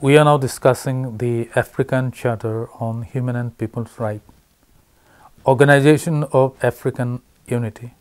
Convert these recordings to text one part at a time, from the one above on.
We are now discussing the African Charter on Human and People's Rights, Organization of African Unity.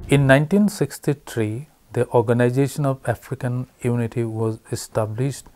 In 1963, the Organization of African Unity was established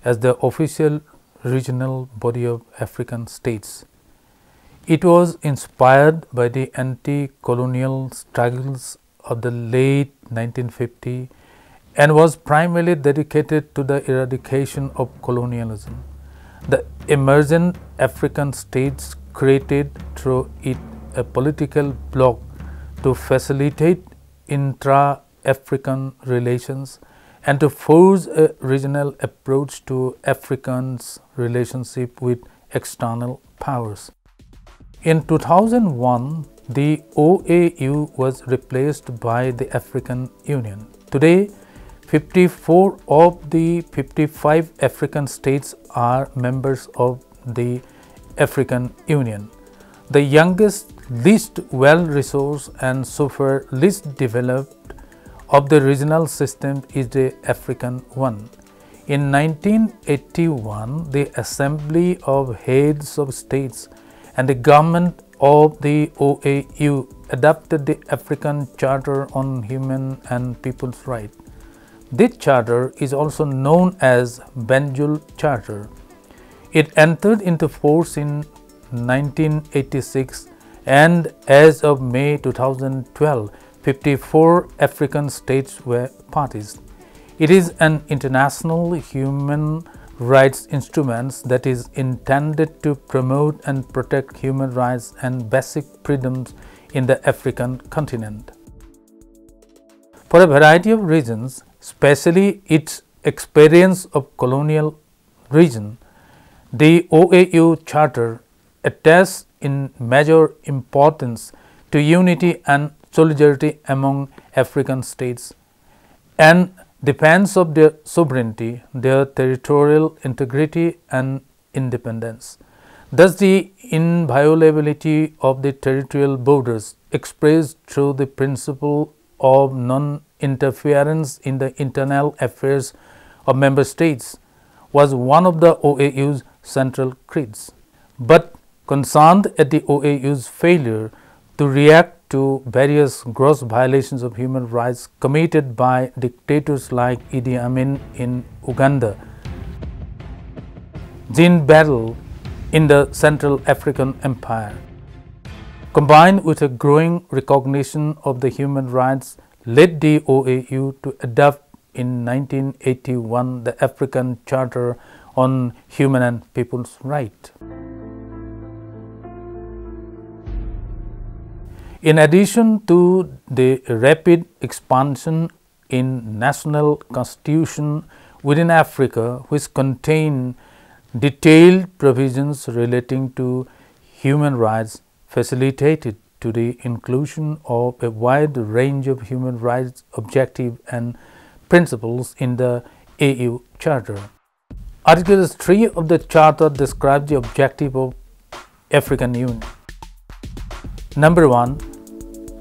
as the official regional body of African states. It was inspired by the anti-colonial struggles of the late 1950s and was primarily dedicated to the eradication of colonialism. The emergent African states created through it a political bloc to facilitate intra-African relations and to force a regional approach to Africans' relationship with external powers. In 2001, the OAU was replaced by the African Union. Today, 54 of the 55 African states are members of the African Union. The youngest, least well-resourced and so far least developed of the regional system is the African one. In 1981, the Assembly of Heads of States and the government of the OAU adopted the African Charter on Human and People's Rights. This charter is also known as Banjul Charter. It entered into force in 1986 and as of May 2012, 54 African states were parties. It is an international human rights instrument that is intended to promote and protect human rights and basic freedoms in the African continent. For a variety of reasons, especially its experience of colonial region, the OAU Charter attaches in major importance to unity and solidarity among African states and defense of their sovereignty, their territorial integrity and independence. Thus, the inviolability of the territorial borders expressed through the principle of non-interference in the internal affairs of member states was one of the OAU's central creeds. But concerned at the OAU's failure to react to various gross violations of human rights committed by dictators like Idi Amin in Uganda, Jean Battle in the Central African Empire, combined with a growing recognition of the human rights, led the OAU to adopt in 1981 the African Charter on Human and People's Rights. In addition to the rapid expansion in national constitution within Africa, which contain detailed provisions relating to human rights, facilitated to the inclusion of a wide range of human rights objectives and principles in the AU Charter. Article 3 of the Charter describes the objective of African Union. Number 1.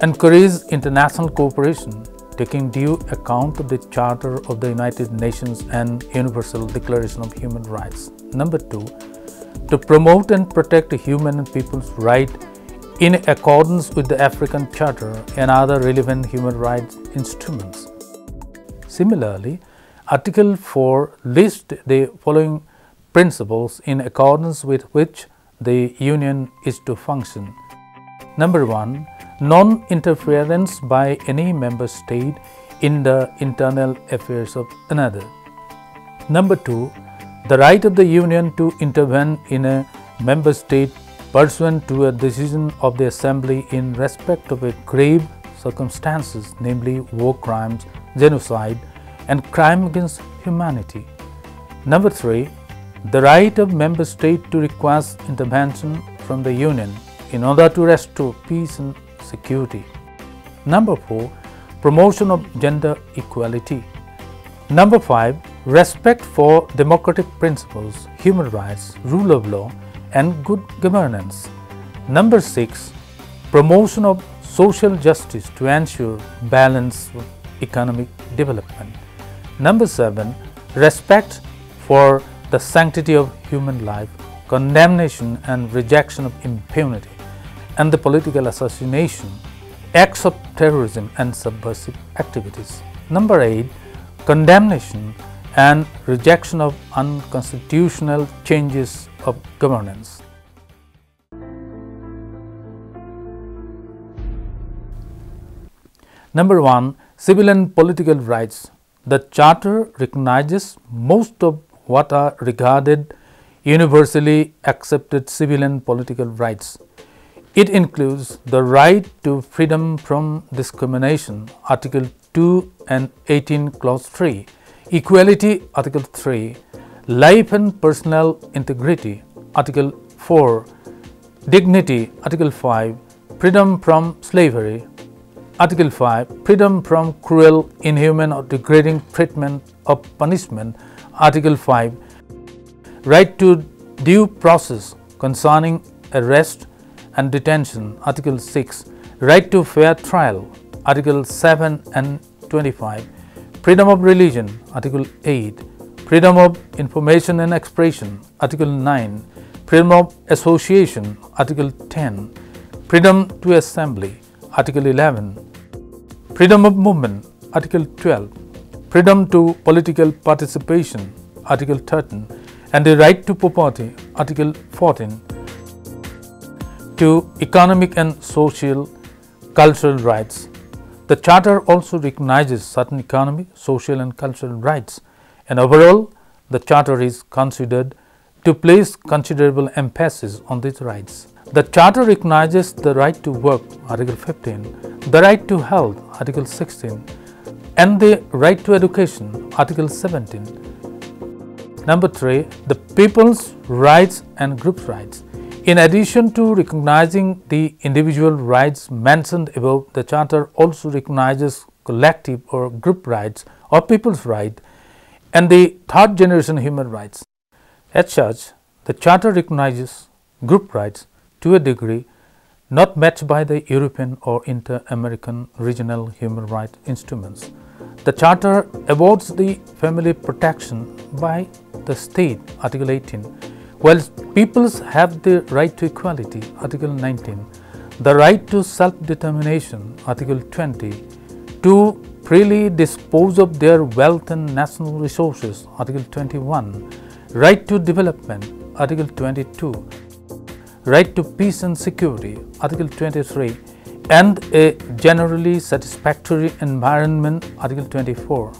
Encourage international cooperation, taking due account of the Charter of the United Nations and Universal Declaration of Human Rights. Number 2. To promote and protect human and people's rights in accordance with the African Charter and other relevant human rights instruments. Similarly, Article 4 lists the following principles in accordance with which the Union is to function. Number 1. Non-interference by any member state in the internal affairs of another. Number 2. The right of the Union to intervene in a member state pursuant to a decision of the Assembly in respect of a grave circumstances, namely war crimes, genocide, and crime against humanity. Number 3. The right of member state to request intervention from the Union in order to restore peace and security. Number 4. promotion of gender equality. Number 5, respect for democratic principles, human rights, rule of law, and good governance. Number 6, promotion of social justice to ensure balanced economic development. Number 7, respect for the sanctity of human life, condemnation and rejection of impunity and the political assassination, acts of terrorism and subversive activities. Number 8, condemnation and rejection of unconstitutional changes of governance. Number 1, civil and political rights. The Charter recognizes most of what are regarded universally accepted civil and political rights. It includes the right to freedom from discrimination, Article 2 and 18, Clause 3, equality, Article 3, life and personal integrity, Article 4, dignity, Article 5, freedom from slavery, Article 5, freedom from cruel, inhuman or degrading treatment or punishment, Article 5, right to due process concerning arrest and detention, Article 6, right to fair trial, Article 7 and 25, freedom of religion, Article 8, freedom of information and expression, Article 9, freedom of association, Article 10, freedom to assembly, Article 11, freedom of movement, Article 12, freedom to political participation, Article 13, and the right to property, Article 14, to economic and social, cultural rights. The Charter also recognizes certain economic, social and cultural rights, and overall the Charter is considered to place considerable emphasis on these rights. The Charter recognizes the right to work, Article 15, the right to health, Article 16, and the right to education, Article 17. Number 3, the people's rights and groups' rights. In addition to recognizing the individual rights mentioned above, the Charter also recognizes collective or group rights or people's rights and the third generation human rights. As such, the Charter recognizes group rights to a degree not matched by the European or inter-American regional human rights instruments. The Charter awards the family protection by the state, Article 18, while peoples have the right to equality, Article 19, the right to self-determination, Article 20, to freely dispose of their wealth and national resources, Article 21, right to development, Article 22, right to peace and security, Article 23, and a generally satisfactory environment, Article 24.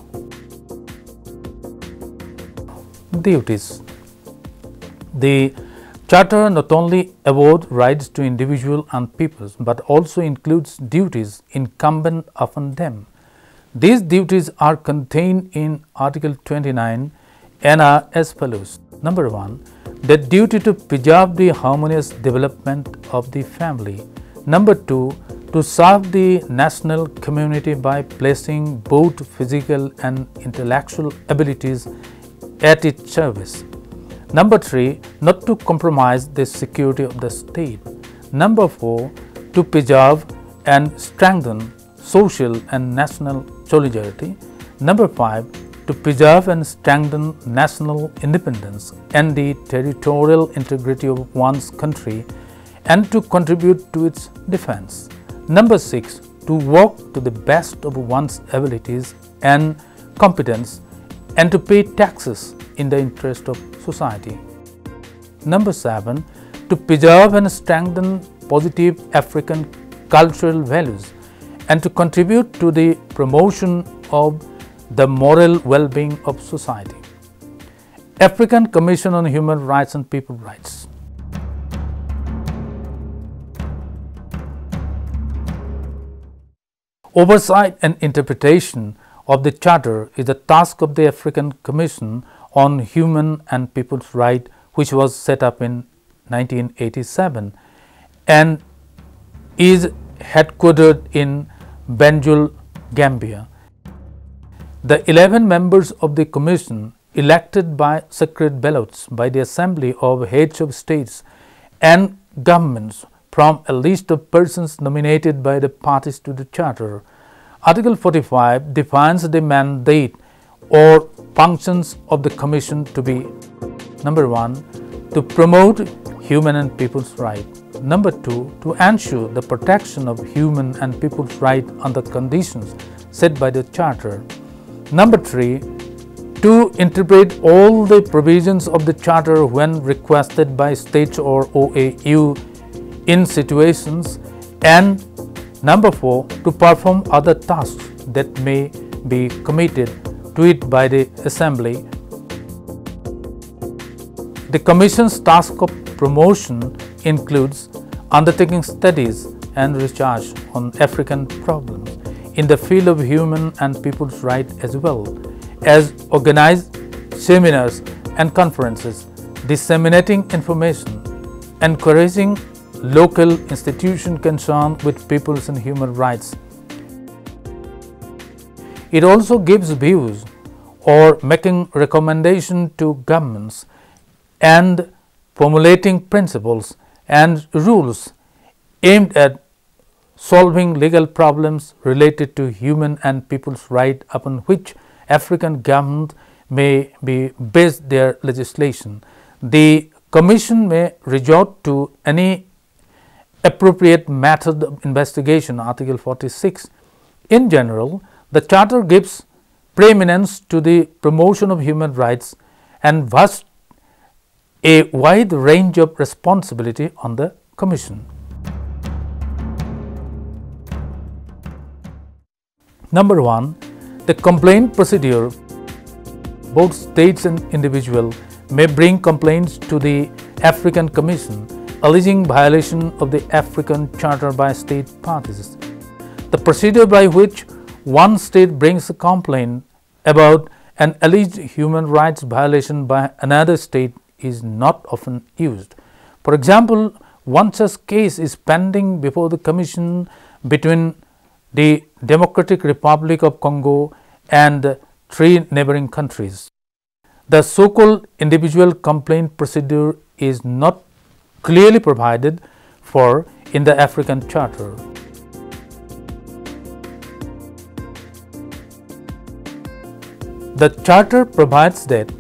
Duties. The Charter not only awards rights to individuals and peoples, but also includes duties incumbent upon them. These duties are contained in Article 29 and are as follows. Number 1, the duty to preserve the harmonious development of the family. Number 2, to serve the national community by placing both physical and intellectual abilities at its service. Number 3, not to compromise the security of the state. Number 4, to preserve and strengthen social and national solidarity. Number 5, to preserve and strengthen national independence and the territorial integrity of one's country and to contribute to its defense. Number 6, to work to the best of one's abilities and competence and to pay taxes in the interest of society. Number 7, to preserve and strengthen positive African cultural values and to contribute to the promotion of the moral well-being of society. African Commission on Human Rights and People Rights. Oversight and interpretation of the Charter is the task of the African Commission on Human and People's Rights, which was set up in 1987 and is headquartered in Banjul, Gambia. The 11 members of the Commission, elected by secret ballots by the Assembly of Heads of States and Governments from a list of persons nominated by the parties to the Charter. Article 45 defines the mandate or functions of the Commission to be: number 1, to promote human and people's rights; number 2, to ensure the protection of human and people's rights under conditions set by the Charter; number 3, to interpret all the provisions of the Charter when requested by states or OAU in situations; and number 4, to perform other tasks that may be committed to it by the Assembly. The Commission's task of promotion includes undertaking studies and research on African problems in the field of human and people's rights, as well as organized seminars and conferences, disseminating information, encouraging local institutions concerned with people's and human rights. It also gives views or making recommendations to governments and formulating principles and rules aimed at solving legal problems related to human and people's rights upon which African governments may be based their legislation. The Commission may resort to any appropriate method of investigation, Article 46. In general, the Charter gives preeminence to the promotion of human rights and vests a wide range of responsibility on the Commission. Number 1, the complaint procedure. Both states and individuals may bring complaints to the African Commission alleging violation of the African Charter by state parties. The procedure by which one state brings a complaint about an alleged human rights violation by another state is not often used. For example, one such case is pending before the Commission between the Democratic Republic of Congo and 3 neighboring countries. The so-called individual complaint procedure is not clearly provided for in the African Charter. The Charter provides that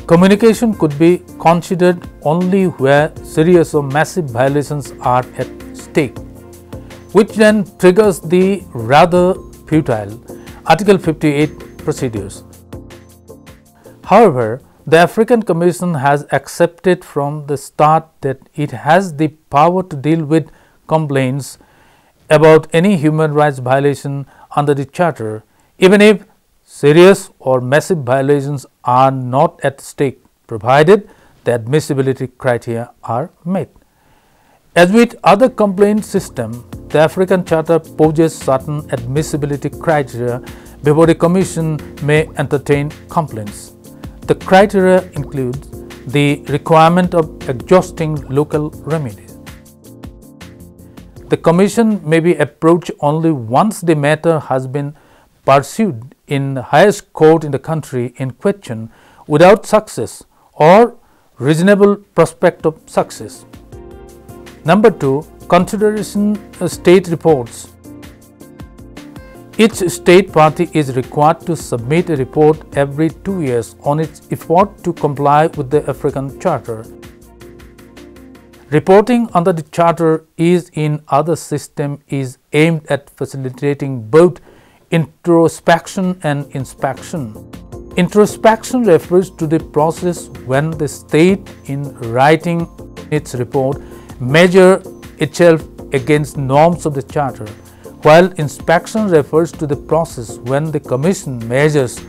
communication could be considered only where serious or massive violations are at stake, which then triggers the rather futile Article 58 procedures. However, the African Commission has accepted from the start that it has the power to deal with complaints about any human rights violation under the Charter, even if serious or massive violations are not at stake, provided the admissibility criteria are met. As with other complaint systems, the African Charter poses certain admissibility criteria before the Commission may entertain complaints. The criteria includes the requirement of exhausting local remedies. The Commission may be approached only once the matter has been pursued in the highest court in the country in question without success or reasonable prospect of success. Number 2, consideration of state reports. Each state party is required to submit a report every 2 years on its effort to comply with the African Charter. Reporting under the Charter is in other systems is aimed at facilitating both introspection and inspection. Introspection refers to the process when the state, in writing its report, measures itself against norms of the Charter, while inspection refers to the process when the Commission measures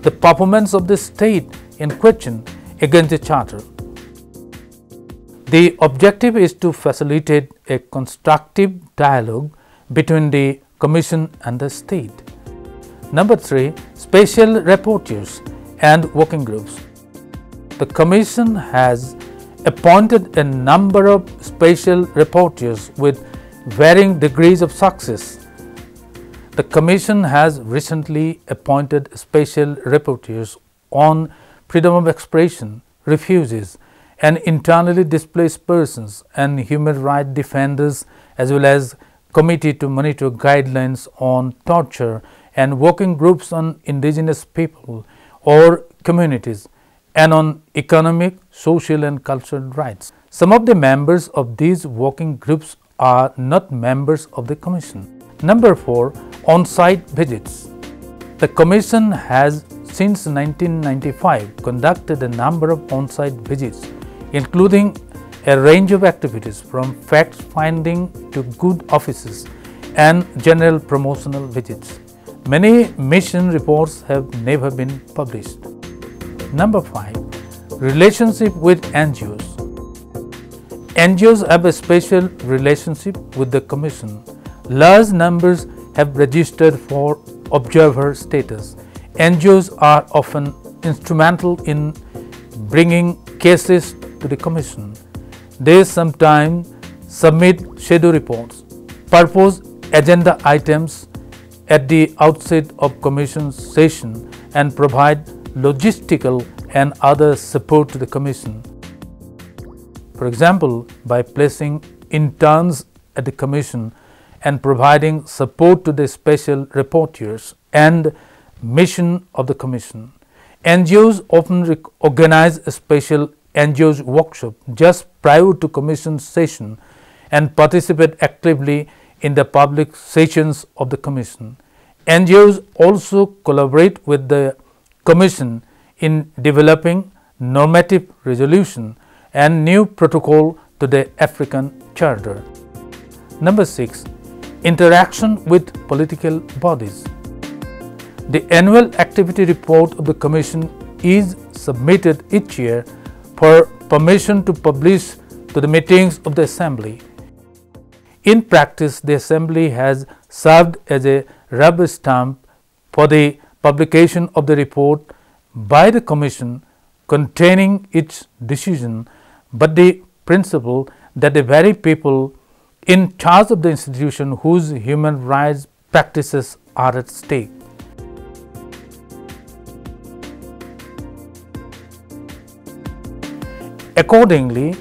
the performance of the state in question against the Charter. The objective is to facilitate a constructive dialogue between the Commission and the state. Number 3, special rapporteurs and working groups. The Commission has appointed a number of special rapporteurs with varying degrees of success. the Commission has recently appointed special rapporteurs on freedom of expression, refugees, and internally displaced persons and human rights defenders, as well as committee to monitor guidelines on torture and working groups on indigenous people or communities and on economic, social and cultural rights. Some of the members of these working groups are not members of the Commission. Number 4. On-site visits. The Commission has since 1995 conducted a number of on-site visits, including a range of activities from fact-finding to good offices and general promotional visits. Many mission reports have never been published. Number 5. Relationship with NGOs. NGOs have a special relationship with the Commission. Large numbers have registered for observer status. NGOs are often instrumental in bringing cases to the Commission. They sometimes submit schedule reports, propose agenda items at the outset of Commission session, and provide logistical and other support to the Commission. For example, by placing interns at the Commission and providing support to the special rapporteurs and mission of the Commission. NGOs often organize a special NGOs workshop just prior to Commission session and participate actively in the public sessions of the Commission. NGOs also collaborate with the Commission in developing normative resolution and new protocol to the African Charter. Number 6. Interaction with political bodies. The annual activity report of the Commission is submitted each year for permission to publish to the meetings of the Assembly. In practice, the Assembly has served as a rubber stamp for the publication of the report by the Commission containing its decision, but the principle that the very people in charge of the institution whose human rights practices are at stake. Accordingly,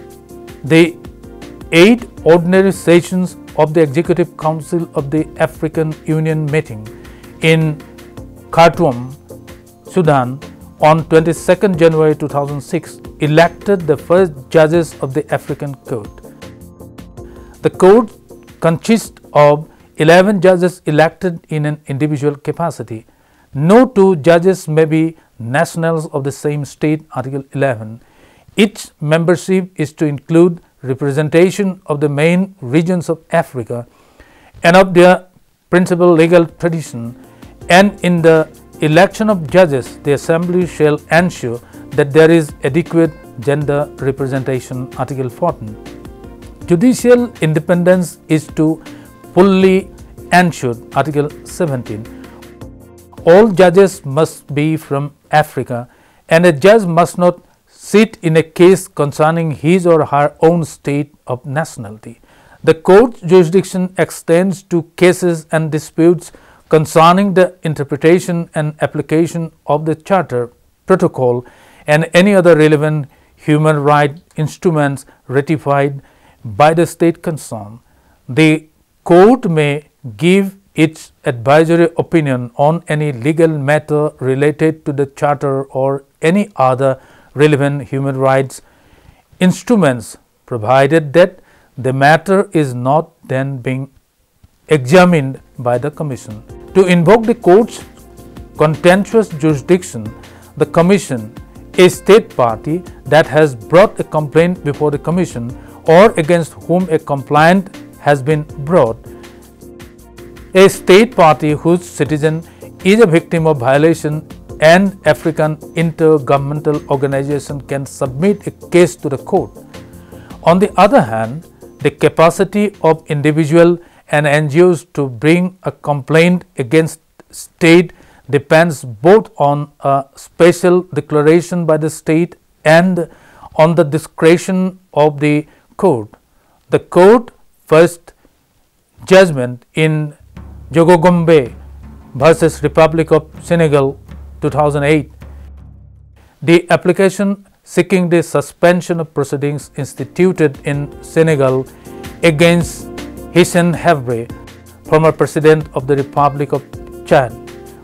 the 8 ordinary sessions of the Executive Council of the African Union meeting in Khartoum, Sudan on 22nd January 2006 elected the first judges of the African Court. The court consists of 11 judges elected in an individual capacity. No 2 judges may be nationals of the same state, Article 11. Its membership is to include representation of the main regions of Africa and of their principal legal tradition, and in the election of judges, the Assembly shall ensure that there is adequate gender representation, Article 14. Judicial independence is to fully ensured, Article 17. All judges must be from Africa, and a judge must not sit in a case concerning his or her own state of nationality. The court's jurisdiction extends to cases and disputes concerning the interpretation and application of the Charter, Protocol, and any other relevant human rights instruments ratified by the state concerned. The court may give its advisory opinion on any legal matter related to the Charter or any other relevant human rights instruments, provided that the matter is not then being examined by the Commission. To invoke the court's contentious jurisdiction, the Commission, a state party that has brought a complaint before the Commission or against whom a complaint has been brought, a state party whose citizen is a victim of violation, and African intergovernmental organization can submit a case to the court. On the other hand, the capacity of individual and NGOs to bring a complaint against state depends both on a special declaration by the state and on the discretion of the court. The court first judgment in Jogogombe versus Republic of Senegal 2008. The application seeking the suspension of proceedings instituted in Senegal against Hissène Habré, former president of the Republic of Chad,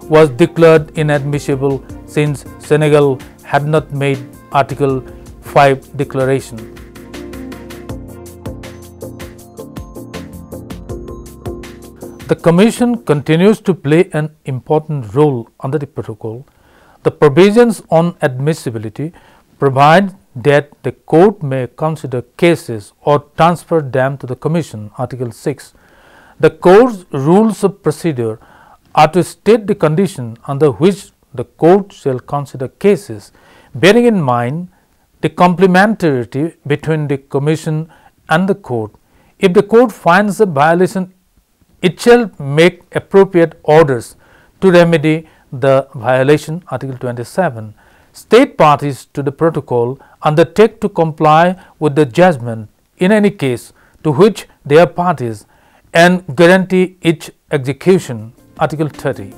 was declared inadmissible since Senegal had not made Article 5 declaration. The Commission continues to play an important role under the protocol. The provisions on admissibility provide that the court may consider cases or transfer them to the Commission, Article 6. The court's rules of procedure are to state the condition under which the court shall consider cases, bearing in mind the complementarity between the Commission and the court. If the court finds a violation, it shall make appropriate orders to remedy the violation, Article 27. State parties to the protocol undertake to comply with the judgment in any case to which they are parties and guarantee its execution, Article 30.